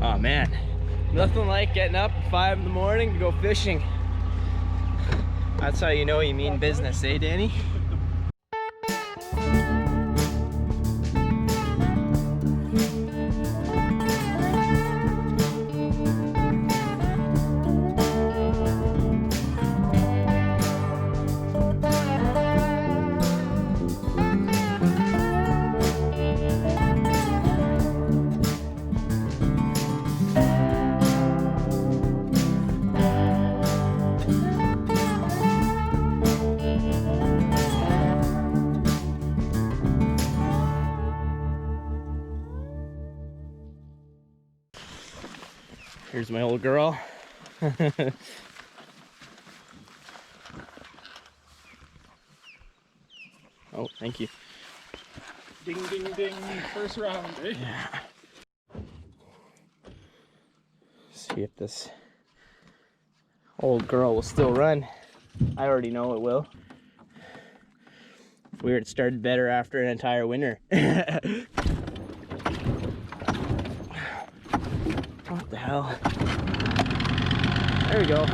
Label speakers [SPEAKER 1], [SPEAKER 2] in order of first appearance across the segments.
[SPEAKER 1] Oh man, nothing like getting up at 5 in the morning to go fishing. That's how you know you mean business, eh, Danny? Here's my old girl. Oh, thank you.
[SPEAKER 2] Ding, ding, ding. First round, eh?
[SPEAKER 1] Yeah. See if this old girl will still run. I already know it will. Weird, it started better after an entire winter. What the hell? There we go.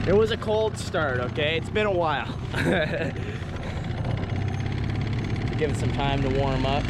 [SPEAKER 1] It was a cold start, okay? It's been a while. Give it some time to warm up.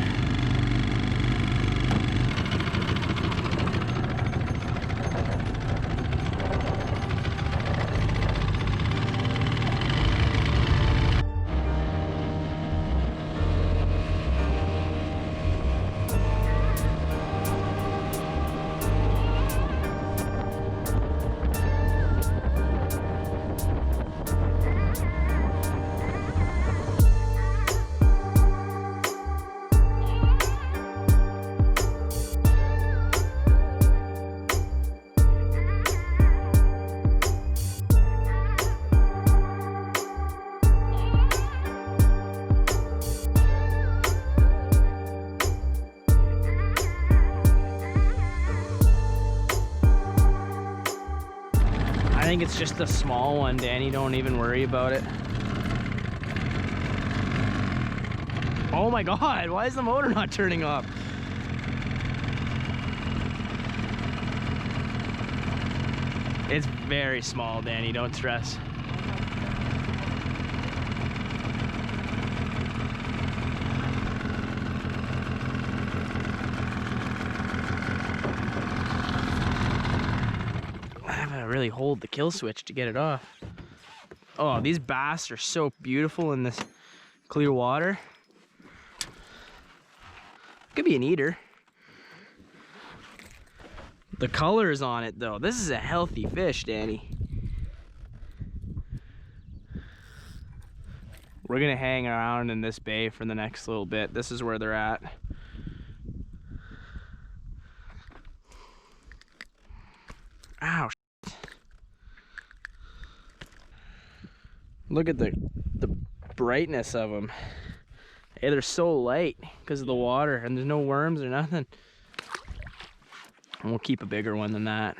[SPEAKER 1] I think it's just a small one, Danny. Don't even worry about it. Oh my God, why is the motor not turning off? It's very small, Danny, don't stress. Really hold the kill switch to get it off. Oh, these bass are so beautiful in this clear water. Could be an eater. The colors on it though, this is a healthy fish, Danny. We're gonna hang around in this bay for the next little bit. This is where they're at. Ow. Look at the brightness of them. Hey, they're so light because of the water, and there's no worms or nothing. And we'll keep a bigger one than that.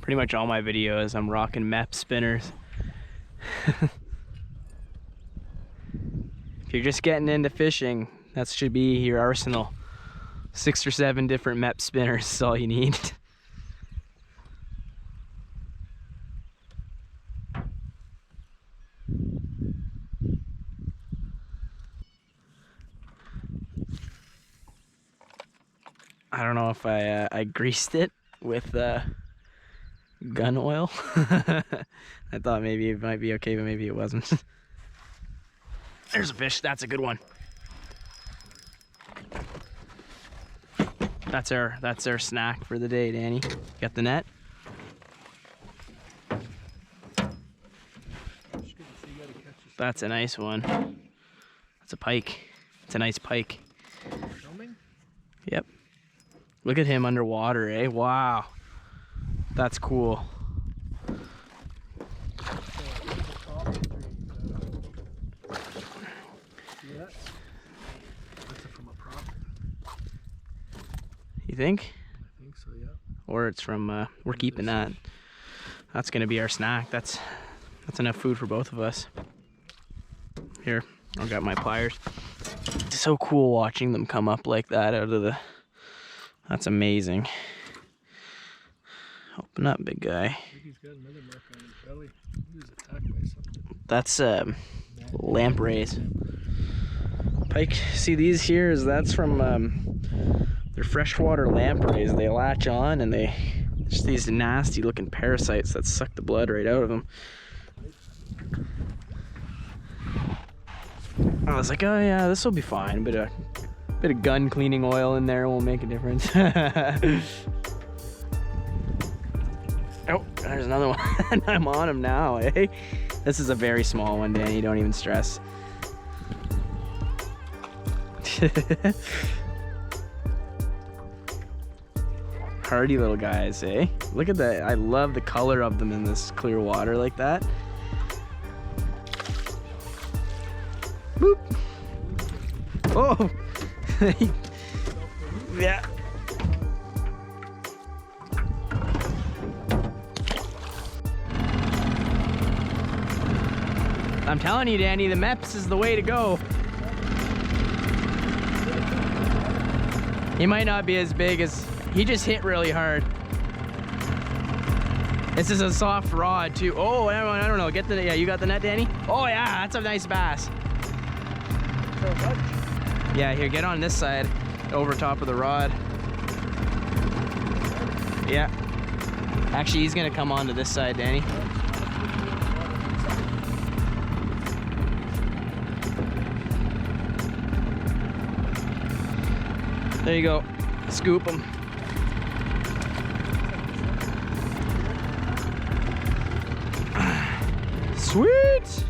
[SPEAKER 1] Pretty much all my videos, I'm rocking MEP spinners. If you're just getting into fishing, that should be your arsenal. 6 or 7 different MEP spinners is all you need. I don't know if I greased it with gun oil. I thought maybe it might be okay, but maybe it wasn't. There's a fish. That's a good one. That's our snack for the day, Danny. Got the net? That's a nice one. That's a pike. It's a nice pike. Yep. Look at him underwater, eh? Wow. That's cool. You think?
[SPEAKER 2] I think so, yeah.
[SPEAKER 1] Or it's from, we're keeping that. That's gonna be our snack. That's enough food for both of us. Here, I've got my pliers. Just so cool watching them come up like that out of the... That's amazing. Open up, big guy.
[SPEAKER 2] I think he's got another mark on his belly. He was attacked by something.
[SPEAKER 1] That's lampreys. Pike, see these here is that's from they're freshwater lampreys. They latch on and they just these nasty looking parasites that suck the blood right out of them. I was like, oh yeah, this will be fine. Bit of gun cleaning oil in there won't make a difference. Oh, there's another one. I'm on him now, eh? This is a very small one, Danny. Don't even stress. Hardy little guys, eh? Look at that. I love the color of them in this clear water like that. Boop. Oh! Yeah. I'm telling you, Danny, the MEPS is the way to go. He might not be as big as... He just hit really hard. This is a soft rod, too. Oh, I don't know. Get the... Yeah, you got the net, Danny? Oh, yeah, that's a nice bass. Yeah, here, get on this side, over top of the rod. Yeah. Actually, he's gonna come onto this side, Danny. There you go. Scoop them. Sweet!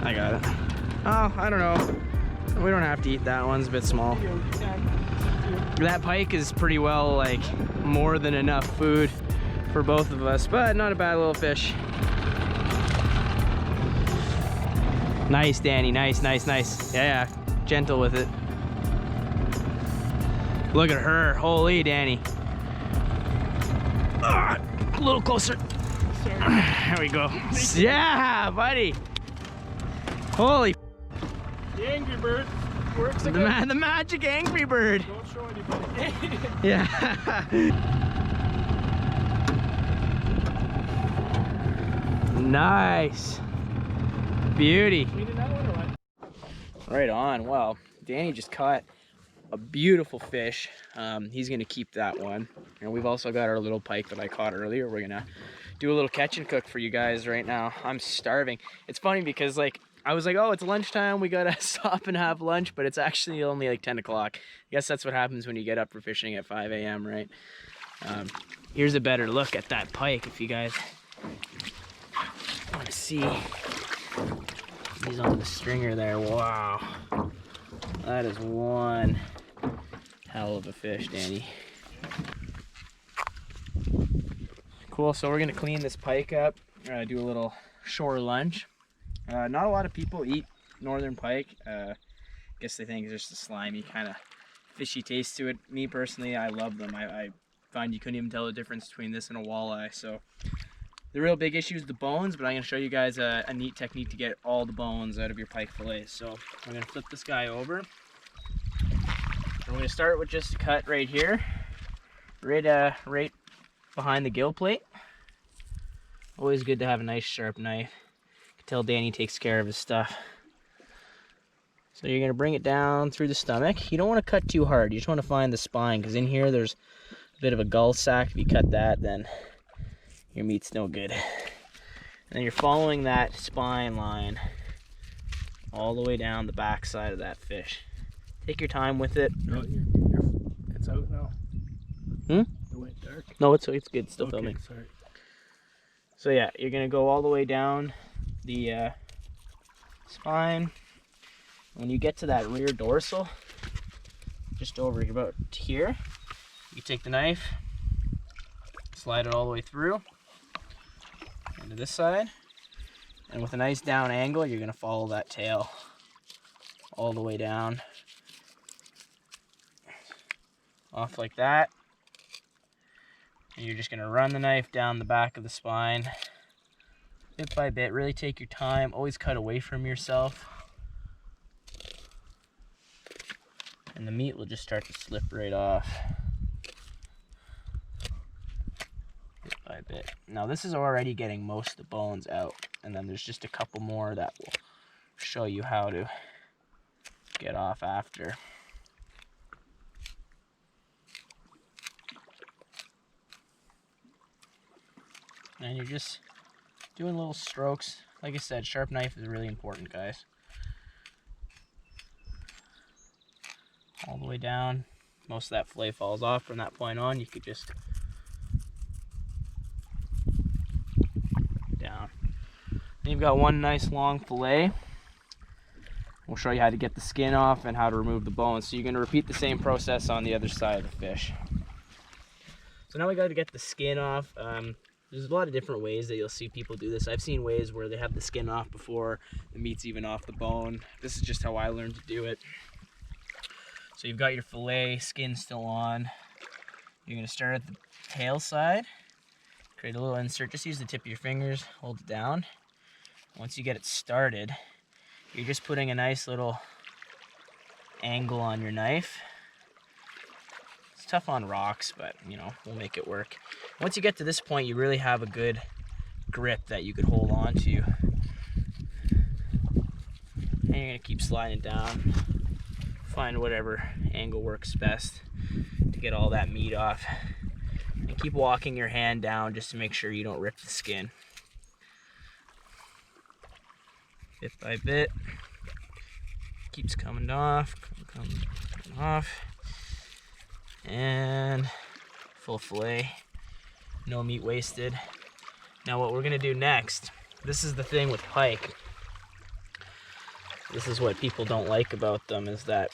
[SPEAKER 1] I got it. Oh, I don't know. We don't have to eat that. One's a bit small. That pike is pretty well, like, more than enough food for both of us, but not a bad little fish. Nice, Danny. Nice, nice, nice. Yeah, gentle with it. Look at her. Holy, Danny. A little closer. There we go. Yeah, buddy. Holy.
[SPEAKER 2] The Angry Bird works again.
[SPEAKER 1] The magic Angry Bird.
[SPEAKER 2] Don't show anybody.
[SPEAKER 1] Yeah. Nice. Beauty.
[SPEAKER 2] Cleaning that one or what?
[SPEAKER 1] Right on. Well, Danny just caught a beautiful fish. He's gonna keep that one. And we've also got our little pike that I caught earlier. We're gonna do a little catch and cook for you guys right now. I'm starving. It's funny because like I was like, oh, it's lunchtime, we gotta stop and have lunch, but it's actually only like 10 o'clock. I guess that's what happens when you get up for fishing at 5 a.m., right? Here's a better look at that pike if you guys want to see. He's on the stringer there. Wow. That is one hell of a fish, Danny. Cool, so we're gonna clean this pike up, do a little shore lunch. Not a lot of people eat northern pike. Guess they think it's just a slimy kind of fishy taste to it. Me personally, I love them. I find you couldn't even tell the difference between this and a walleye. So the real big issue is the bones, but I'm gonna show you guys a neat technique to get all the bones out of your pike fillets. So I'm gonna flip this guy over. I'm gonna start with just a cut right here, right behind the gill plate. Always good to have a nice sharp knife. You can tell Danny takes care of his stuff. So you're gonna bring it down through the stomach. You don't want to cut too hard. You just want to find the spine, because in here there's a bit of a gull sac. If you cut that, then your meat's no good. And then you're following that spine line all the way down the back side of that fish. Take your time with it.
[SPEAKER 2] No, it's out now.
[SPEAKER 1] Hmm?
[SPEAKER 2] It went dark.
[SPEAKER 1] No, it's good. Still
[SPEAKER 2] Okay,
[SPEAKER 1] filming.
[SPEAKER 2] sorry.
[SPEAKER 1] So yeah, you're gonna go all the way down the spine. When you get to that rear dorsal, just over here, about here, you take the knife, slide it all the way through into this side, and with a nice down angle, you're gonna follow that tail all the way down, off like that. And you're just gonna run the knife down the back of the spine, bit by bit. Really take your time. Always cut away from yourself. And the meat will just start to slip right off. Bit by bit. Now this is already getting most of the bones out, and then there's just a couple more that will show you how to get off after. And you're just doing little strokes. Like I said, sharp knife is really important, guys. All the way down. Most of that fillet falls off from that point on. You could just down. Then you've got one nice long fillet. We'll show you how to get the skin off and how to remove the bones. So you're going to repeat the same process on the other side of the fish. So now we got to get the skin off. There's a lot of different ways that you'll see people do this. I've seen ways where they have the skin off before the meat's even off the bone. This is just how I learned to do it. So you've got your fillet, skin still on. You're going to start at the tail side. Create a little insert. Just use the tip of your fingers, hold it down. Once you get it started, you're just putting a nice little angle on your knife. It's tough on rocks, but you know, we'll make it work. Once you get to this point, you really have a good grip that you could hold on to. And you're gonna keep sliding it down. Find whatever angle works best to get all that meat off. And keep walking your hand down just to make sure you don't rip the skin. Bit by bit. Keeps coming off, coming off. And full fillet, no meat wasted. Now what we're gonna do next, this is the thing with pike. This is what people don't like about them, is that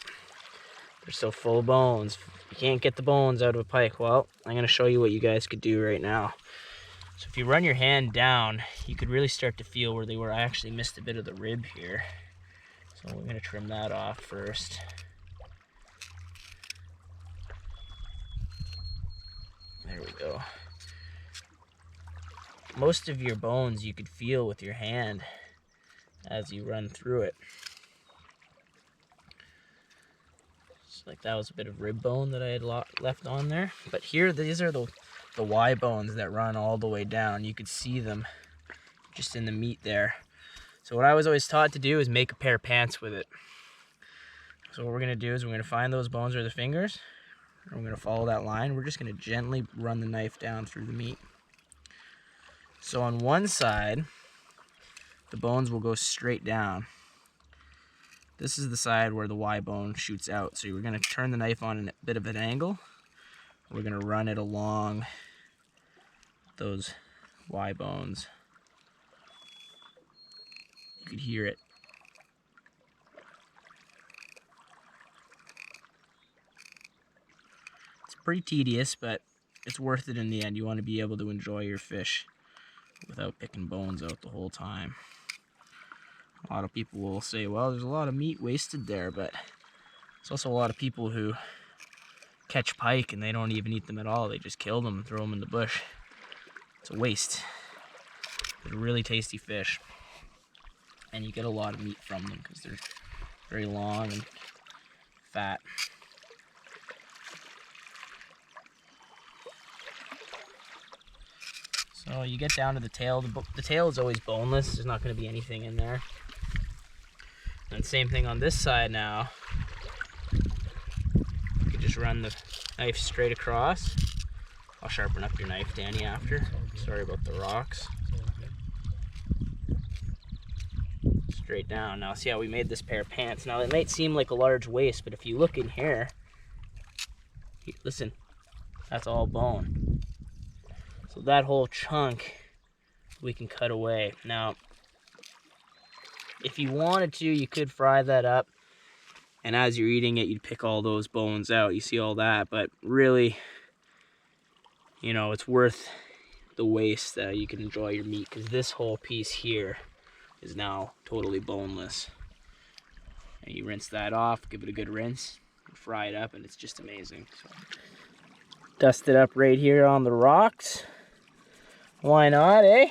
[SPEAKER 1] they're so full of bones. You can't get the bones out of a pike. Well, I'm gonna show you what you guys could do right now. So if you run your hand down, you could really start to feel where they were. I actually missed a bit of the rib here. So we're gonna trim that off first. There we go. Most of your bones you could feel with your hand as you run through it. Just like that was a bit of rib bone that I had left on there. But here, these are the Y bones that run all the way down. You could see them just in the meat there. So what I was always taught to do is make a pair of pants with it. So what we're gonna do is we're gonna find those bones or the fingers. And we're going to follow that line. We're just going to gently run the knife down through the meat. So on one side, the bones will go straight down. This is the side where the Y bone shoots out. So we're going to turn the knife on a bit of an angle. We're going to run it along those Y bones. You could hear it. Pretty tedious, but it's worth it in the end. You want to be able to enjoy your fish without picking bones out the whole time. A lot of people will say, well, there's a lot of meat wasted there, but there's also a lot of people who catch pike and they don't even eat them at all. They just kill them and throw them in the bush. It's a waste. They're really tasty fish, and you get a lot of meat from them because they're very long and fat. So you get down to the tail. The tail is always boneless. There's not going to be anything in there. And same thing on this side now. You can just run the knife straight across. I'll sharpen up your knife, Danny, after. Sorry about the rocks. Straight down. Now see how we made this pair of pants. Now it might seem like a large waist, but if you look in here, listen, that's all bone. So that whole chunk we can cut away. Now, if you wanted to, you could fry that up, and as you're eating it, you'd pick all those bones out. You see all that, but really, you know, it's worth the waste that you can enjoy your meat, because this whole piece here is now totally boneless. And you rinse that off, give it a good rinse, fry it up, and it's just amazing. So Dust it up right here on the rocks. Why not, eh?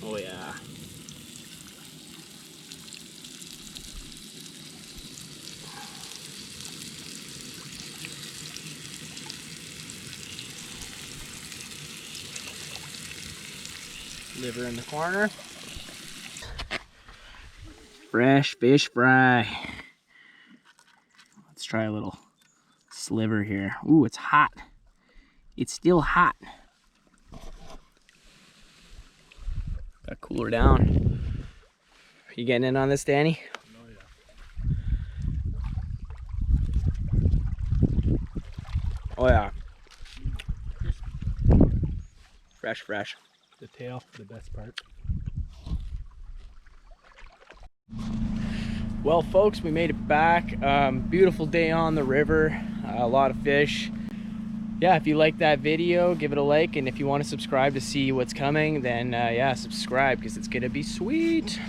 [SPEAKER 1] Oh yeah. Liver in the corner. Fresh fish fry. Let's try a little sliver here. Ooh, it's hot. It's still hot. Gotta cool her down. You getting in on this, Danny? Oh yeah. Fresh, fresh.
[SPEAKER 2] The tail, the best part.
[SPEAKER 1] Well, folks, we made it back. Beautiful day on the river. A lot of fish. Yeah, if you like that video, give it a like, and if you want to subscribe to see what's coming, then yeah, subscribe because it's gonna be sweet.